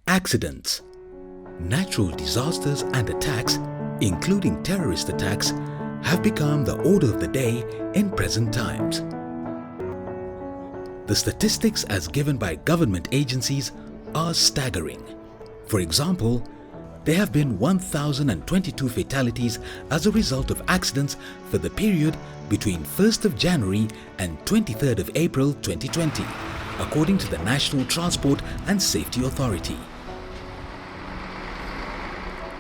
Accidents, natural disasters and attacks, including terrorist attacks, have become the order of the day in present times. The statistics as given by government agencies are staggering. For example, there have been 1,022 fatalities as a result of accidents for the period between 1st of January and 23rd of April 2020, according to the National Transport and Safety Authority.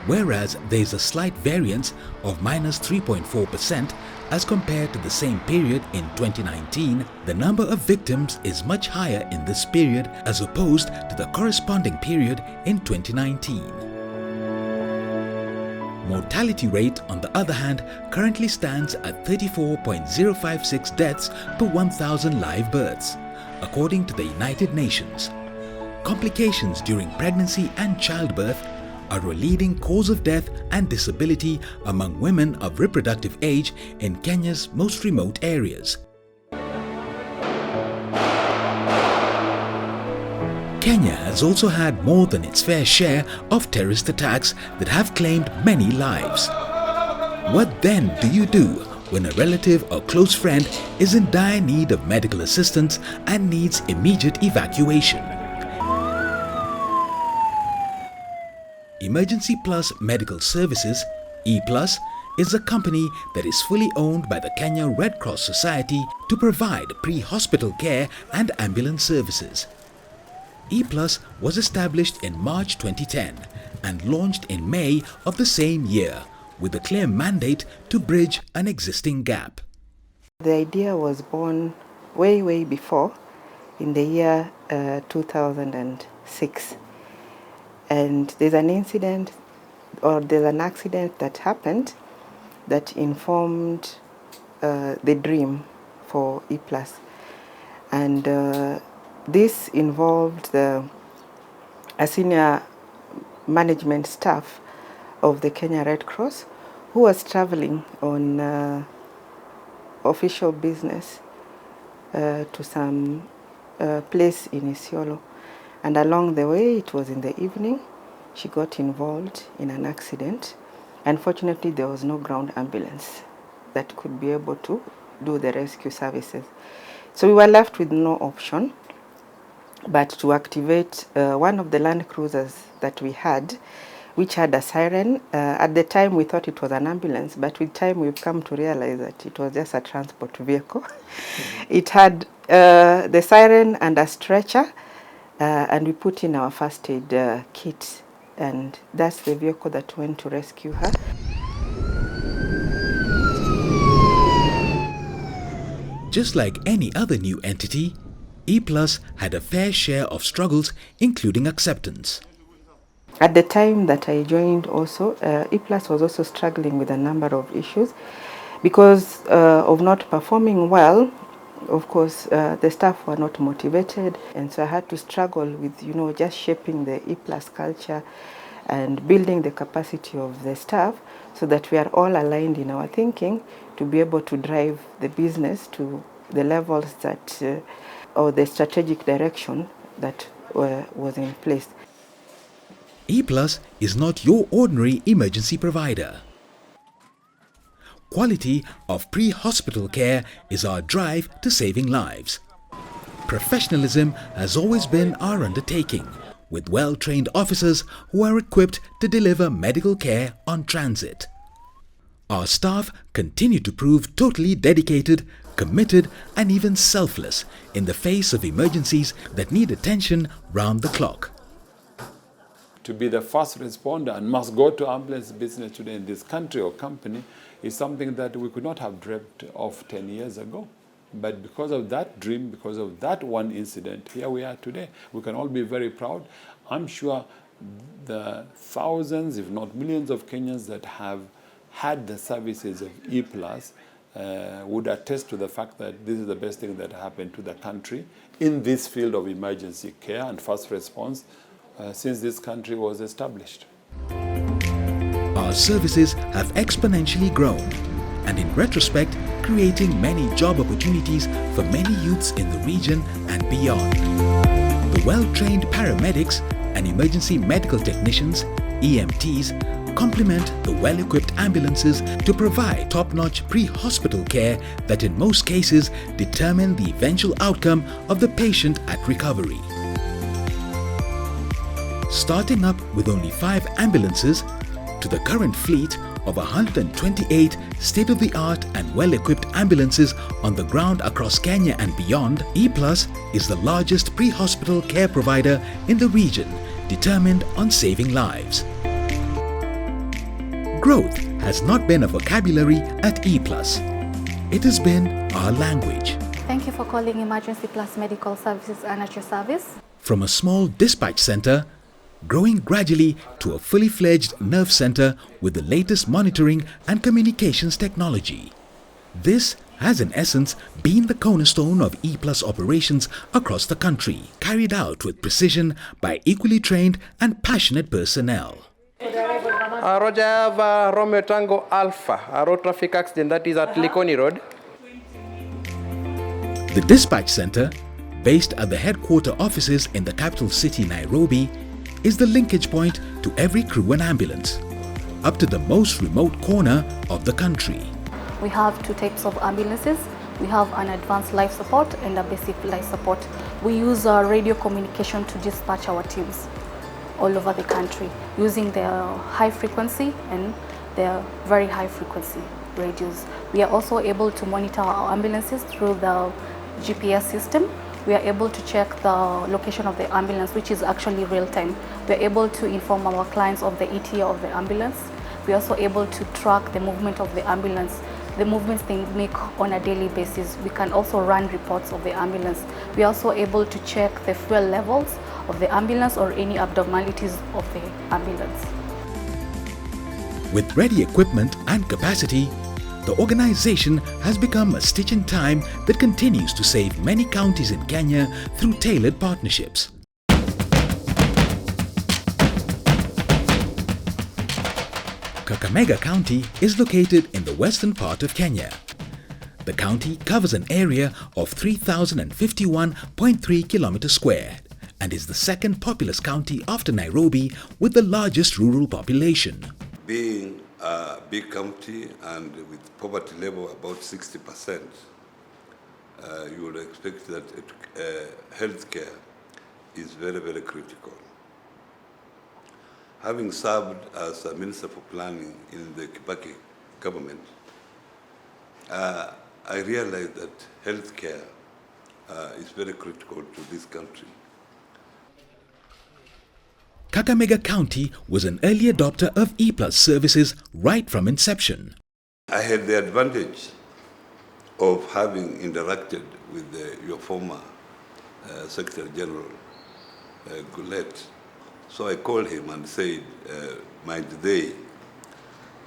Whereas there is a slight variance of -3.4% as compared to the same period in 2019, the number of victims is much higher in this period as opposed to the corresponding period in 2019. Mortality rate, on the other hand, currently stands at 34.056 deaths per 1,000 live births, according to the United Nations. Complications during pregnancy and childbirth are a leading cause of death and disability among women of reproductive age in Kenya's most remote areas. Kenya has also had more than its fair share of terrorist attacks that have claimed many lives. What then do you do when a relative or close friend is in dire need of medical assistance and needs immediate evacuation? Emergency Plus Medical Services, E-Plus, is a company that is fully owned by the Kenya Red Cross Society to provide pre-hospital care and ambulance services. E-Plus was established in March 2010 and launched in May of the same year with a clear mandate to bridge an existing gap. The idea was born way before, in the year 2006. And there's an accident that happened that informed the dream for E-Plus. And this involved a senior management staff of the Kenya Red Cross who was traveling on official business to some place in Isiolo. And along the way, it was in the evening, she got involved in an accident. Unfortunately, there was no ground ambulance that could be able to do the rescue services. So we were left with no option but to activate one of the Land Cruisers that we had, which had a siren. At the time, we thought it was an ambulance, but with time, we've come to realize that it was just a transport vehicle. It had the siren and a stretcher, and we put in our first aid kit, and that's the vehicle that went to rescue her. Just like any other new entity, E-Plus had a fair share of struggles, including acceptance. At the time that I joined also, E-Plus was also struggling with a number of issues because of not performing well. Of course, the staff were not motivated, and so I had to struggle with, just shaping the E-Plus culture and building the capacity of the staff so that we are all aligned in our thinking to be able to drive the business to the levels that, or the strategic direction that was in place. E-Plus is not your ordinary emergency provider. Quality of pre-hospital care is our drive to saving lives. Professionalism has always been our undertaking, with well-trained officers who are equipped to deliver medical care on transit. Our staff continue to prove totally dedicated, committed, and even selfless in the face of emergencies that need attention round the clock. To be the first responder and must go to ambulance business today in this country or company is something that we could not have dreamt of 10 years ago. But because of that dream, because of that one incident, here we are today. We can all be very proud. I'm sure the thousands, if not millions of Kenyans that have had the services of E-Plus would attest to the fact that this is the best thing that happened to the country in this field of emergency care and first response since this country was established. Our services have exponentially grown, and in retrospect, creating many job opportunities for many youths in the region and beyond. The well-trained paramedics and emergency medical technicians, EMTs, complement the well-equipped ambulances to provide top-notch pre-hospital care that in most cases determine the eventual outcome of the patient at recovery. Starting up with only 5 ambulances to the current fleet of 128 state-of-the-art and well-equipped ambulances on the ground across Kenya and beyond, E-Plus is the largest pre-hospital care provider in the region, determined on saving lives. Growth has not been a vocabulary at E-Plus. It has been our language. Thank you for calling Emergency Plus Medical Services and at your service. From a small dispatch center, growing gradually to a fully fledged nerve center with the latest monitoring and communications technology. This has in essence been the cornerstone of E-Plus operations across the country, carried out with precision by equally trained and passionate personnel. Roger, I have Romeo Tango Alpha, a road traffic accident that is at Likoni Road. The dispatch center, based at the headquarter offices in the capital city Nairobi, is the linkage point to every crew and ambulance, up to the most remote corner of the country. We have 2 types of ambulances. We have an advanced life support and a basic life support. We use radio communication to dispatch our teams all over the country using their high frequency and their very high frequency radios. We are also able to monitor our ambulances through the GPS system. We are able to check the location of the ambulance, which is actually real time. We are able to inform our clients of the ETA of the ambulance. We are also able to track the movement of the ambulance, the movements they make on a daily basis. We can also run reports of the ambulance. We are also able to check the fuel levels of the ambulance or any abnormalities of the ambulance. With ready equipment and capacity, the organization has become a stitch in time that continues to save many counties in Kenya through tailored partnerships. Kakamega County is located in the western part of Kenya. The county covers an area of 3,051.3 kilometers square and is the second populous county after Nairobi with the largest rural population. Being a big county and with poverty level about 60%, you would expect that healthcare is very, very critical. Having served as a Minister for Planning in the Kibaki government, I realized that healthcare is very critical to this country. Kakamega County was an early adopter of E-Plus services right from inception. I had the advantage of having interacted with your former Secretary General, Goulet. So I called him and said, might they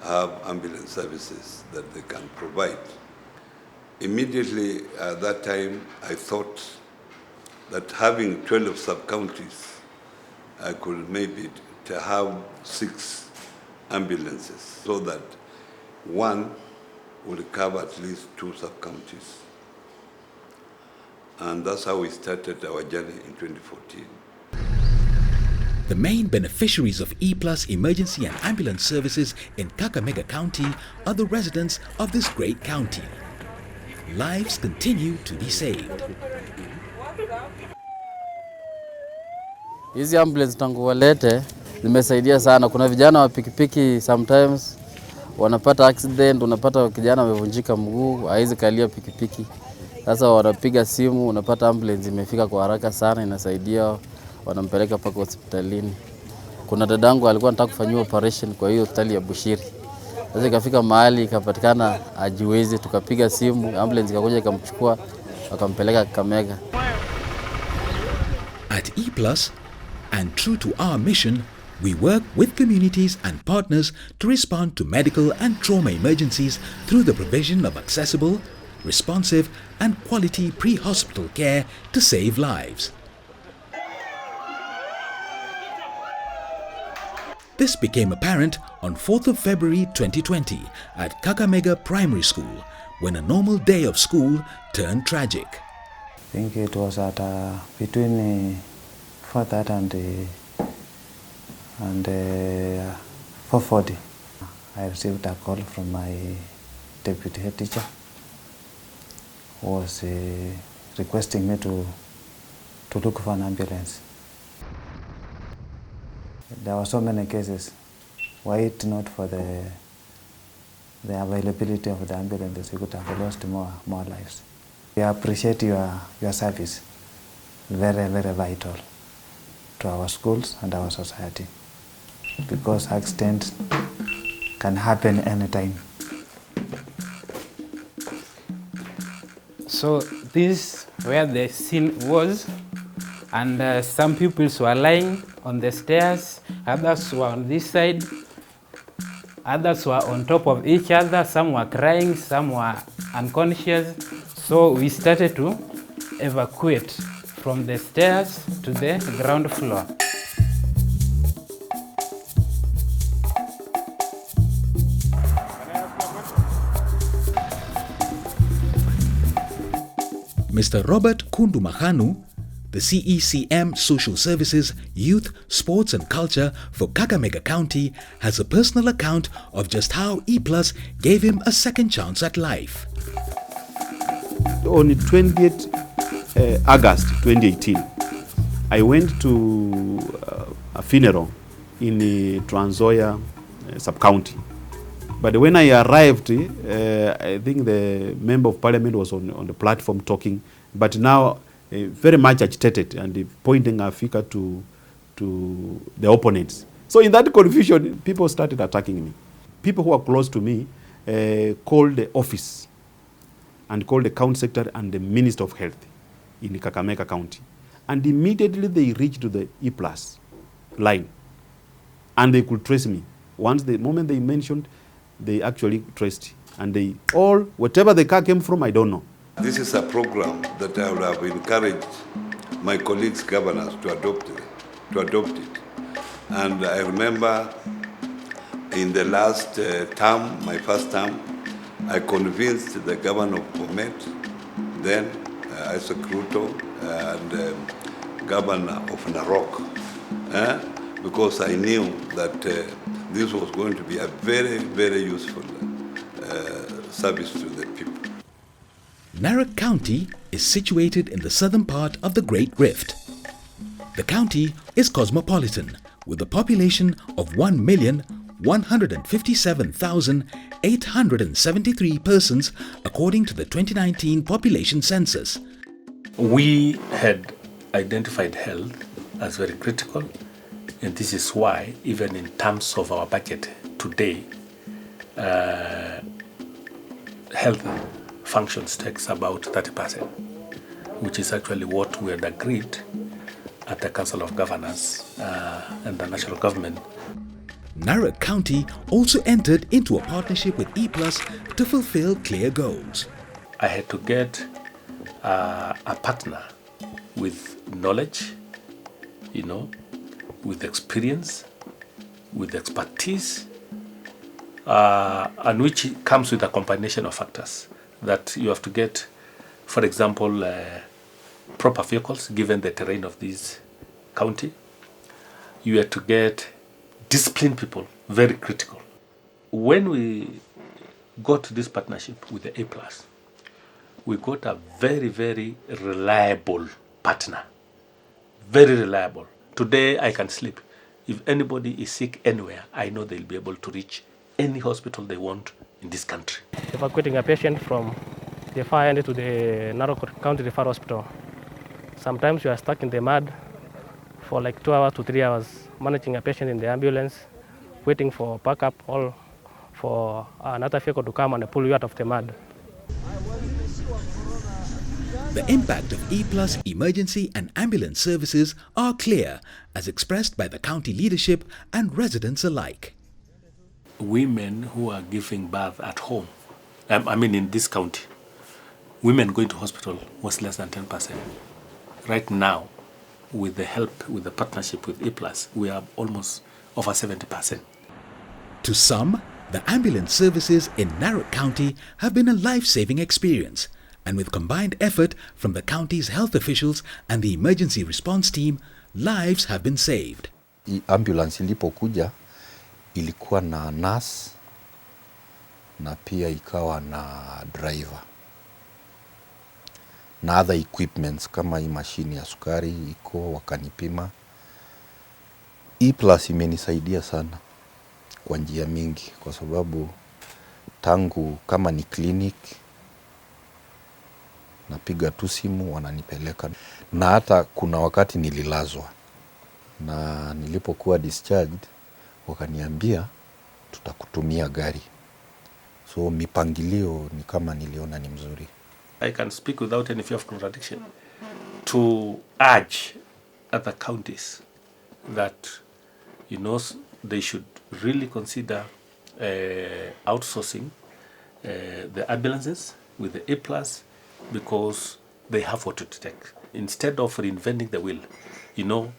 have ambulance services that they can provide? Immediately at that time, I thought that having 12 sub-counties, I could maybe to have 6 ambulances so that one will cover at least 2 sub-counties. And that's how we started our journey in 2014. The main beneficiaries of E-Plus emergency and ambulance services in Kakamega County are the residents of this great county. Lives continue to be saved. Hizi ambulance tangu walete zimesaidia sana. Kuna vijana wa pikipiki sometimes wanapata accident, unapata kijana amevunjika mguu, haizi kalia pikipiki. Sasa wanapiga simu, unapata ambulance imefika kwa haraka sana, inasaidia, wanampeleka paka hospitalini. Kuna dadangu alikuwa anataka kufanyiwa operation kwa hiyo hospitali ya Bushiri. Sasa ikafika mahali ikapatikana hajiwezi, tukapiga simu, ambulance ikakuja ikamchukua wakampeleka Kakamega. At E-Plus, and true to our mission, we work with communities and partners to respond to medical and trauma emergencies through the provision of accessible, responsive and quality pre-hospital care to save lives. This became apparent on 4th of February 2020 at Kakamega Primary School, when a normal day of school turned tragic. I think it was at between For that and 4:40, I received a call from my deputy head teacher, who was requesting me to look for an ambulance. There were so many cases. Were it not for the availability of the ambulances, we could have lost more lives. We appreciate your service. Very, very vital to our schools and our society, because accidents can happen anytime. So this is where the scene was, and some people were lying on the stairs, others were on this side, others were on top of each other, some were crying, some were unconscious. So we started to evacuate from the stairs to the ground floor. Mr. Robert Kundu Mahanu, the CECM Social Services, Youth, Sports and Culture for Kakamega County, has a personal account of just how E+ gave him a second chance at life. On 20th August 2018, I went to a funeral in the Trans Nzoia sub-county. But when I arrived, I think the member of parliament was on the platform talking, but now very much agitated and pointing a finger to the opponents. So in that confusion, people started attacking me. People who are close to me called the office and called the county secretary and the Minister of Health in Kakamega County. And immediately they reached to the E+ line and they could trace me. Once the moment they mentioned, they actually traced, and they all, whatever the car came from, I don't know. This is a program that I would have encouraged my colleagues governors to adopt it. And I remember in the last term, my first term, I convinced the governor of Bomet, then Isaac Ruto, and governor of Narok, because I knew that this was going to be a very, very useful service to the people. Narok County is situated in the southern part of the Great Rift. The county is cosmopolitan, with a population of 1,157,873 persons according to the 2019 population census. We had identified health as very critical, and this is why, even in terms of our budget today, health functions takes about 30%, which is actually what we had agreed at the Council of Governors and the national government. Narok County also entered into a partnership with E+ to fulfill clear goals. I had to get a partner with knowledge, with experience, with expertise, and which comes with a combination of factors that you have to get, for example, proper vehicles given the terrain of this county. You have to get disciplined people, very critical. When we got this partnership with the A+, we got a very, very reliable partner. Very reliable. Today I can sleep. If anybody is sick anywhere, I know they'll be able to reach any hospital they want in this country. Evacuating a patient from the far end to the Narok County Referral Hospital. Sometimes you are stuck in the mud for like 2 hours to 3 hours, managing a patient in the ambulance, waiting for backup or for another vehicle to come and pull you out of the mud. The impact of E+ emergency and ambulance services are clear, as expressed by the county leadership and residents alike. Women who are giving birth at home, in this county, women going to hospital was less than 10%. Right now, with the help, with the partnership with E+, we are almost over 70%. To some, the ambulance services in Narok County have been a life-saving experience, and with combined effort from the county's health officials and the emergency response team, lives have been saved. Ambulance ilipokuja ilikuwa na nurse na pia ikawa na driver na other equipments kama hii mashini ya sukari iko, wakanipima. E+ imenisaidia sana kwa njia mingi, kwa sababu tangu kama ni clinic napiga tu simu wananipeleka, na hata kuna wakati nililazwa na nilipokuwa discharged wakaniambia tutakutumia gari. So mipangilio ni kama niliona ni mzuri. I can speak without any fear of contradiction to urge other counties that, you know, they should really consider outsourcing the ambulances with the A+, because they have what to take. Instead of reinventing the wheel, you know,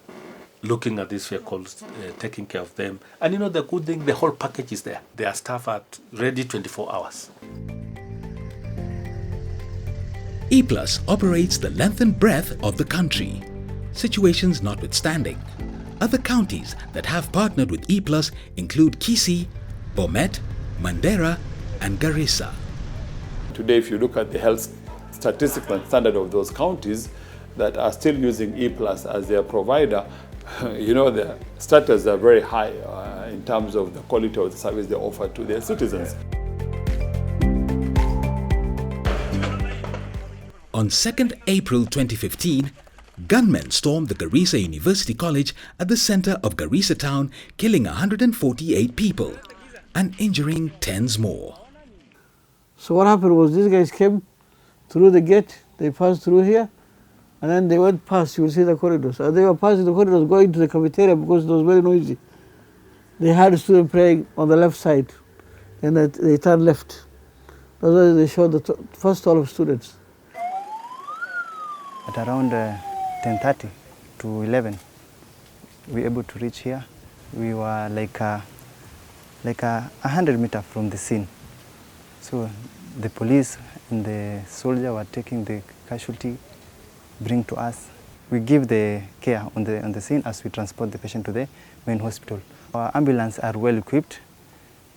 looking at these vehicles, taking care of them. And you know, the good thing, the whole package is there. Their staff are ready 24 hours. E+ operates the length and breadth of the country. Situations notwithstanding, other counties that have partnered with E+ include Kisii, Bomet, Mandera and Garissa. Today, if you look at the health statistics and standard of those counties that are still using E+ as their provider, you know, their status are very high in terms of the quality of the service they offer to their citizens. On 2nd April 2015, gunmen stormed the Garissa University College at the center of Garissa town, killing 148 people and injuring tens more. So what happened was these guys came through the gate, they passed through here, and then they went past, you will see the corridors. As they were passing the corridors going to the cafeteria because it was very noisy, they had a student praying on the left side, and they turned left. That's why they showed the first 12 students. At around 10:30 to 11, we were able to reach here. We were like 100 meters from the scene. So the police and the soldier were taking the casualty, bring to us. We give the care on the scene as we transport the patient to the main hospital. Our ambulances are well equipped.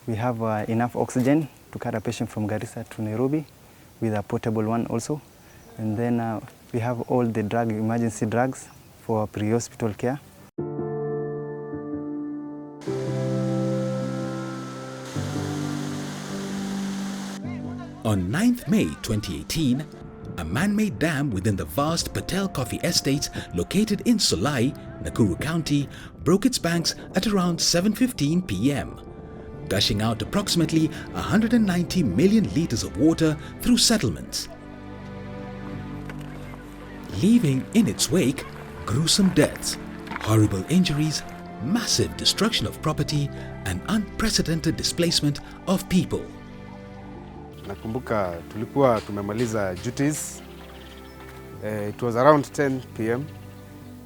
We have enough oxygen to carry a patient from Garissa to Nairobi with a portable one also. And then we have all the emergency drugs for pre-hospital care. On 9th May 2018, a man-made dam within the vast Patel Coffee Estates located in Solai, Nakuru County, broke its banks at around 7:15 p.m., gushing out approximately 190 million litres of water through settlements, leaving in its wake gruesome deaths, horrible injuries, massive destruction of property and unprecedented displacement of people. Nakumbuka tulikuwa tumemaliza duties. It was around 10 p.m.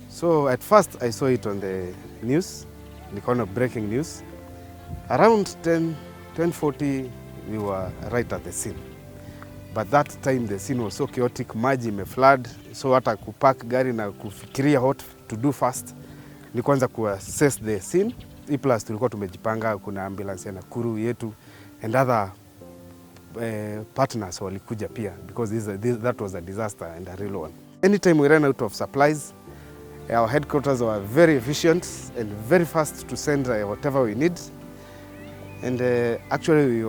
So at first I saw it on the news, nikaona breaking news. Around 10:40 we were right at the scene. But that time the scene was so chaotic, maji imeflood, so hata kupark gari na kufikiria what to do first ni kwanza kuassess the scene. E+ tulikuwa tumejipanga, kuna ambulance ya Nakuru yetu and other partners walikuja pia because that was a disaster and a real one. Anytime we ran out of supplies, our headquarters were very efficient and very fast to send whatever we need. And actually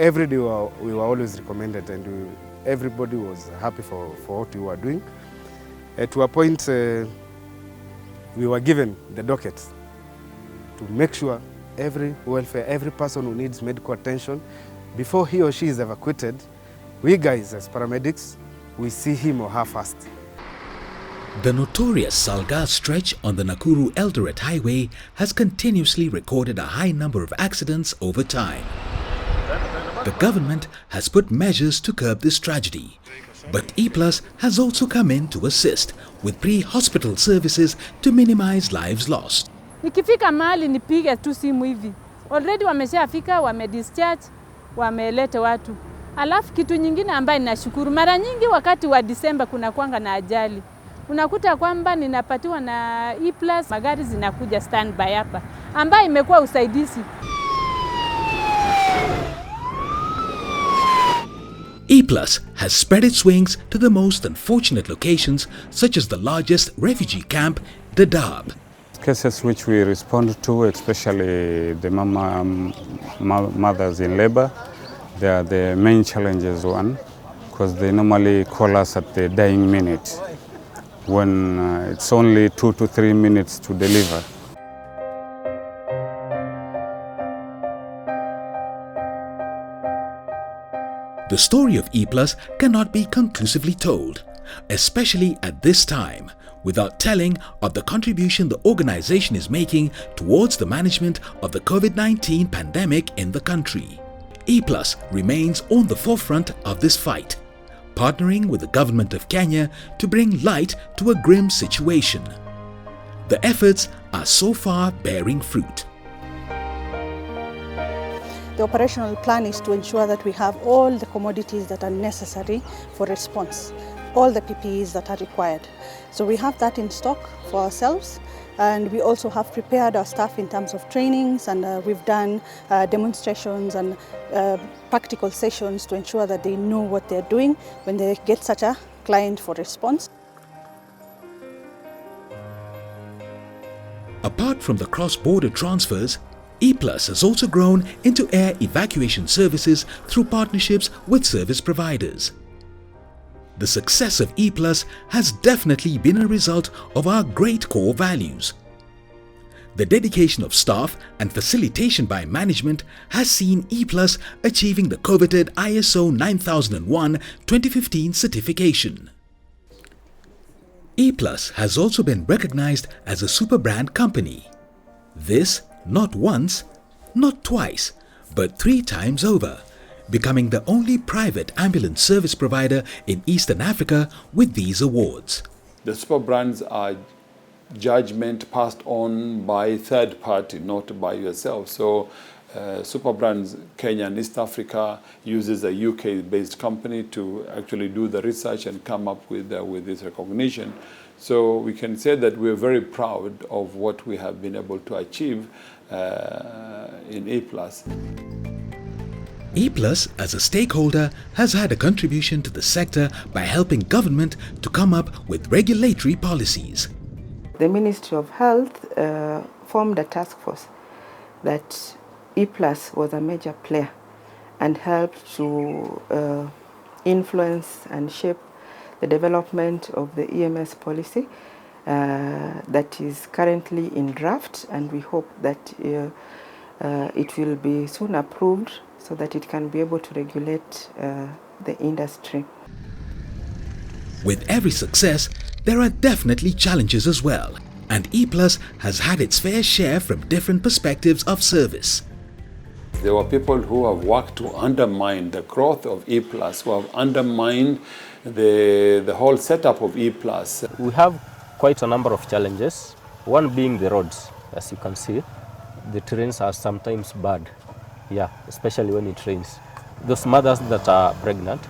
every day we were always recommended, and everybody was happy for what we were doing. To a point, we were given the docket to make sure every welfare, every person who needs medical attention, before he or she is evacuated, we guys as paramedics, we see him or her first. The notorious Salga stretch on the Nakuru-Eldoret highway has continuously recorded a high number of accidents over time. The government has put measures to curb this tragedy, but E+ has also come in to assist with pre-hospital services to minimize lives lost. Nikifika mahali nipige tu simu hivi. Already wameshafika, wamedischarge, wamelete watu. Alafu kitu nyingine ambaye ninashukuru, mara nyingi wakati wa Disemba kuna kuanga na ajali. Unakuta kwamba ninapatiwa na E+, magari zinakuja standby hapa, ambayo imekuwa usaidizi. E+ has spread its wings to the most unfortunate locations, such as the largest refugee camp, Dadaab. Cases which we respond to, especially the mothers in labor, they are the main challenges one, because they normally call us at the dying minute, when it's only 2 to 3 minutes to deliver. The story of E+ cannot be conclusively told, especially at this time, without telling of the contribution the organization is making towards the management of the COVID-19 pandemic in the country. E+ remains on the forefront of this fight, partnering with the government of Kenya to bring light to a grim situation. The efforts are so far bearing fruit. The operational plan is to ensure that we have all the commodities that are necessary for response, all the PPEs that are required. So we have that in stock for ourselves, and we also have prepared our staff in terms of trainings, and we've done demonstrations and practical sessions to ensure that they know what they're doing when they get such a client for response. Apart from the cross-border transfers, E+ has also grown into air evacuation services through partnerships with service providers. The success of E+ has definitely been a result of our great core values. The dedication of staff and facilitation by management has seen E+ achieving the coveted ISO 9001:2015 certification. E+ has also been recognized as a super brand company. This not once, not twice, but 3 times over, becoming the only private ambulance service provider in Eastern Africa with these awards. The super brands are judgment passed on by third party, not by yourself. So Super Brands Kenya and East Africa uses a UK-based company to actually do the research and come up with this recognition. So we can say that we're very proud of what we have been able to achieve in E+. E+, as a stakeholder, has had a contribution to the sector by helping government to come up with regulatory policies. The Ministry of Health formed a task force that E+ was a major player and helped to influence and shape the development of the EMS policy that is currently in draft, and we hope that it will be soon approved so that it can be able to regulate the industry. With every success, there are definitely challenges as well, and E+ has had its fair share from different perspectives of service. There were people who have worked to undermine the growth of E+, who have undermined the whole setup of E+. We have quite a number of challenges, one being the roads. As you can see, the terrains are sometimes bad, especially when it rains. Those mothers that are pregnant,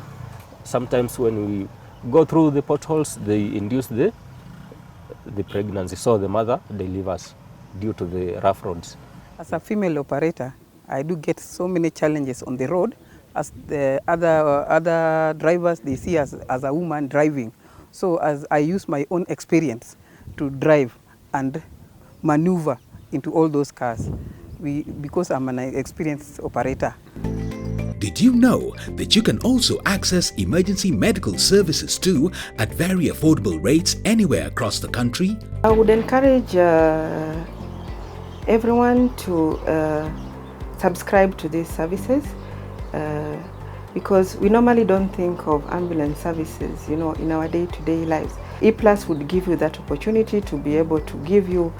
sometimes when we go through the potholes, they induce the pregnancy, so the mother delivers due to the rough roads. As a female operator, I do get so many challenges on the road, as the other drivers, they see us as a woman driving. So as I use my own experience to drive and maneuver into all those cars, because I'm an experienced operator. Did you know that you can also access emergency medical services too at very affordable rates anywhere across the country? I would encourage everyone to subscribe to these services because we normally don't think of ambulance services, in our day-to-day lives. E+ would give you that opportunity to be able to give you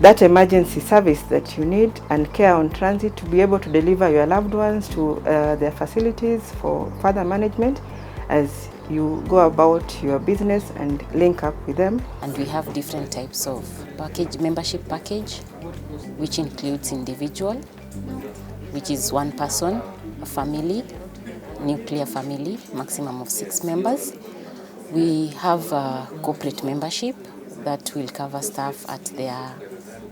that emergency service that you need and care on transit, to be able to deliver your loved ones to their facilities for further management as you go about your business and link up with them. And we have different types of membership package, which includes individual, which is 1 person, a family, nuclear family, maximum of 6 members. We have a corporate membership that will cover staff at their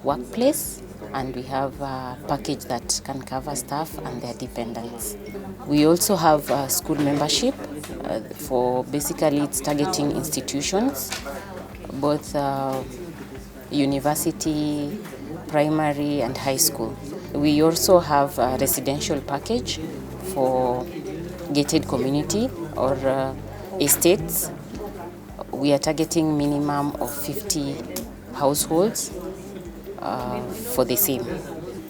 workplace, and we have a package that can cover staff and their dependents. We also have a school membership for basically it's targeting institutions, both university, primary and high school. We also have a residential package for gated community or estates. We are targeting minimum of 50 households for the same.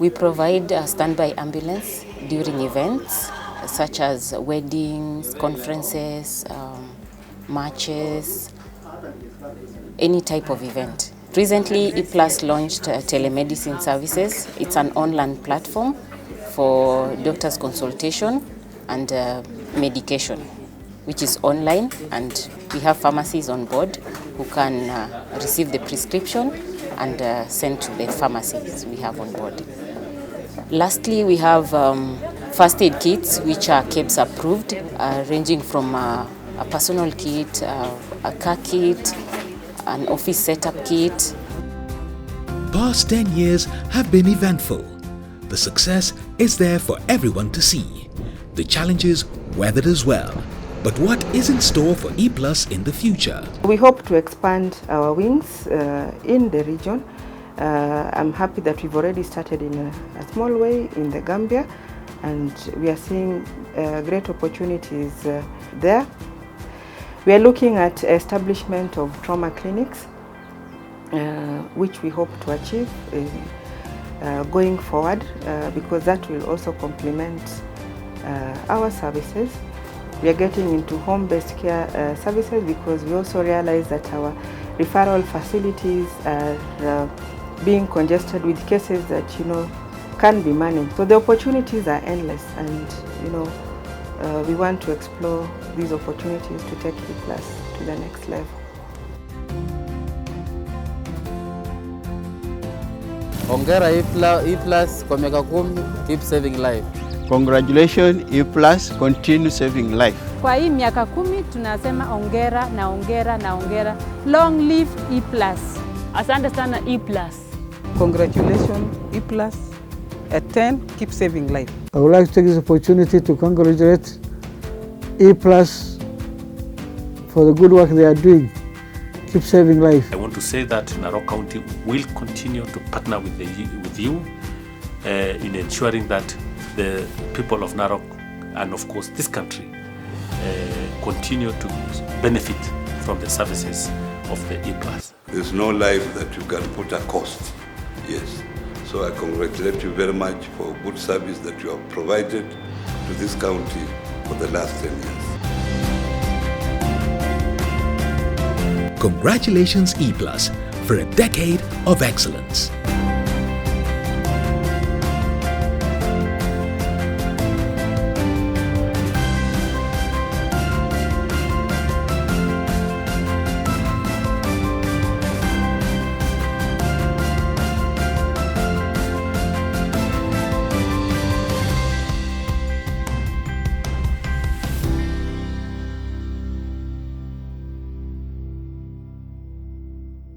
We provide a standby ambulance during events such as weddings, conferences, marches, any type of event. Recently, ePlus launched telemedicine services. It's an online platform for doctors' consultation and medication, which is online, and we have pharmacies on board who can receive the prescription and send to the pharmacies we have on board. Lastly, we have first aid kits, which are KEBS approved, ranging from a personal kit, a car kit, an office setup kit. Past 10 years have been eventful. The success is there for everyone to see. The challenges weathered as well. But what is in store for ePlus in the future? We hope to expand our wings in the region. I'm happy that we've already started in a small way in the Gambia, and we are seeing great opportunities there. We are looking at establishment of trauma clinics, which we hope to achieve going forward, because that will also complement our services. We are getting into home-based care services because we also realize that our referral facilities are being congested with cases that can be managed. So the opportunities are endless, and we want to explore these opportunities to take ePlus to the next level. Hongera ePlus kwa miaka 10, keep saving life. Congratulations ePlus, continue saving life. Kwa hii miaka 10 tunasema ongera na ongera na ongera. Long live ePlus. Asante sana ePlus. Congratulations ePlus. At 10, keep saving life. I would like to take this opportunity to congratulate ePlus for the good work they are doing. Keep saving life. I want to say that Narok County will continue to partner with you in ensuring that the people of Narok and of course this country continue to benefit from the services of the ePlus. There's no life that you can put a cost. Yes. So I congratulate you very much for good service that you have provided to this county for the last 10 years. Congratulations ePlus for a decade of excellence.